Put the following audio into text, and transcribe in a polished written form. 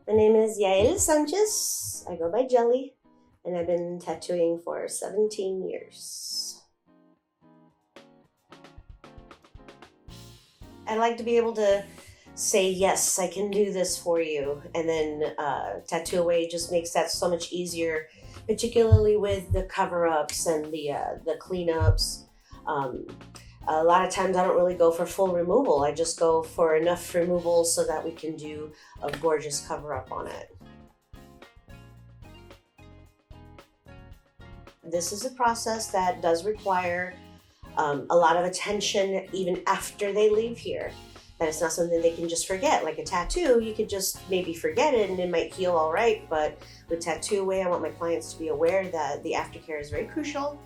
My name is Yael Sanchez. I go by Jelly, and I've been tattooing for 17 years. I like to be able to say, yes, I can do this for you. And then Tatt2Away just makes that so much easier, particularly with the cover-ups and the cleanups. Um, a lot of times I don't really go for full removal. I just go for enough removal so that we can do a gorgeous cover-up on it. This is a process that does require a lot of attention even after they leave here. That it's not something they can just forget. Like a tattoo, you could just maybe forget it and it might heal all right, but with Tatt2Away, I want my clients to be aware that the aftercare is very crucial